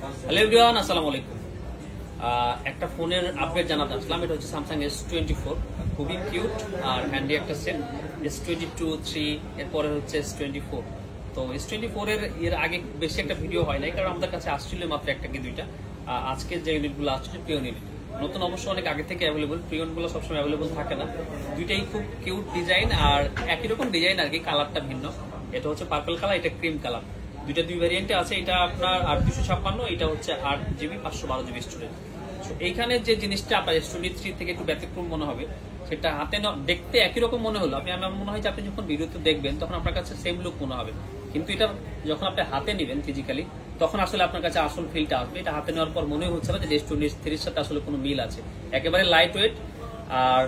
Hello everyone, আসসালামু আলাইকুম। একটা ফোনের আপডেট জানাতে আসলাম। এটা হচ্ছে স্যামসাং S24, খুবই কিউট আর হ্যান্ডি একটা সেট। S22, 3 এরপরে হচ্ছে S24। তো S24 এর আগে বেশি একটা ভিডিও হয় নাই, কারণ আমাদের কাছে আসছিল মাত্র একটা কি দুইটা। আজকে যে ইউনিটগুলো আসছে প্রিয়ন ইউনিট, নতুন অবশ্য অনেক আগে থেকে অ্যাভেলেবল। প্রিয়নগুলো সবসময় অ্যাভেলেবল থাকে না। দুইটাই খুব কিউট ডিজাইন আর একই রকম ডিজাইন আর কি, কালারটা ভিন্ন। এটা হচ্ছে পার্পল কালার, এটা ক্রিম কালার। দুই ভ্যারিয়েন্টে আছে। এটা আপনার 8/256, এটা হচ্ছে 8GB 512GB স্টোরেজ। এইখানে যে জিনিসটা আপনার S23 থেকে একটু ব্যতিক্রম মনে হবে, সেটা হাতে দেখতে একই রকম মনে হলো, আমার মনে হয় যে আপনি যখন ভিডিওতে দেখবেন তখন আপনার কাছে সেম লুক মনে হবে, কিন্তু এটা যখন আপনি হাতে নেবেন ফিজিক্যালি তখন আসলে আপনার কাছে আসল ফিলটা আসবে। এটা হাতে নেওয়ার পর মনে হচ্ছে না যে S23 সাথে আসলে কোনো মিল আছে। একেবারে লাইট ওয়েট। আর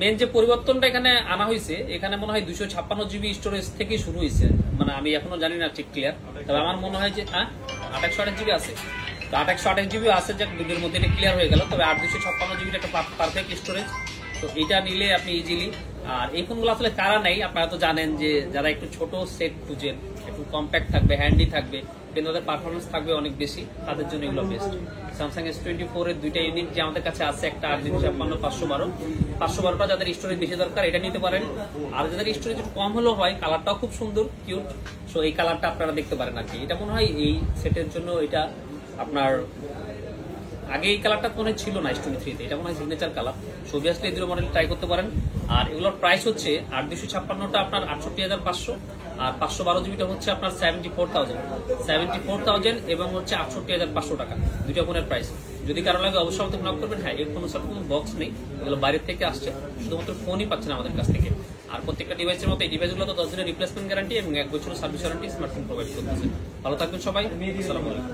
মেন যে পরিবর্তনটা এখানে আনা হয়েছে, এখানে মনে হয় 256GB স্টোরেজ থেকে শুরু হয়েছে। মানে আমি এখনো জানি না ঠিক ক্লিয়ার, তবে আমার মনে হয় যে 828GB আছে। তো 828GB আছে, যাক দুটোর মধ্যে এটা ক্লিয়ার হয়ে গেল। তবে 8/256GB একটা পারফেক্ট স্টোরেজ। তো এটা নিলে আপনি ইজিলি। আর এই ফোনগুলো আসলে কারা নেই, আপনারা তো জানেন যে যারা একটু ছোট সেট খুঁজেন, একটু কম্প্যাক্ট থাকবে, হ্যান্ডি থাকবে, কিন্তু তাদের পারফরমেন্স থাকবে অনেক বেশি, তাদের জন্য এগুলো বেস্ট। স্যামসাং S24 এর দুইটা ইউনিট যে আমাদের কাছে আছে, একটা 8/256, 512টা যাদের স্টোরেজ বেশি দরকার এটা নিতে পারেন। আর যাদের স্টোরেজ একটু কম হলেও হয়, কালারটাও খুব সুন্দর কিউট, সো এই কালারটা আপনারা দেখতে পারেন আর কি। এটা মনে হয় এই সেটের জন্য এটা আপনার আগে এই কালারটা ফোনে ছিল না S23-তে, এটা মনে হয় সিগনেচার কালার। ছবি আসলে এই দুটো মডেল ট্রাই করতে পারেন। আর এগুলোর প্রাইস হচ্ছে 8/256টা আপনার 68,500, আর 512GBটা হচ্ছে আপনার 74,000 এবং হচ্ছে 68,500 টাকা। দুইটা ফোনের প্রাইস। যদি কারো লাগে অবশ্যই আমাদের নক করবেন। হ্যাঁ, এই ফোনের সাথে কোনো বক্স নেই, এগুলো বাইরের থেকে আসছে, শুধুমাত্র ফোনই পাচ্ছেন আমাদের কাছ থেকে। আর প্রত্যেকটা ডিভাইসের মতো এই ডিভাইসগুলো তো 10 দিনের রিপ্লেসমেন্ট গ্যারান্টি এবং 1 বছরের সার্ভিস ওয়ারেন্টি স্মার্টফোন প্রোভাইড করতেছে। ভালো থাকবেন সবাই, আসসালামু আলাইকুম।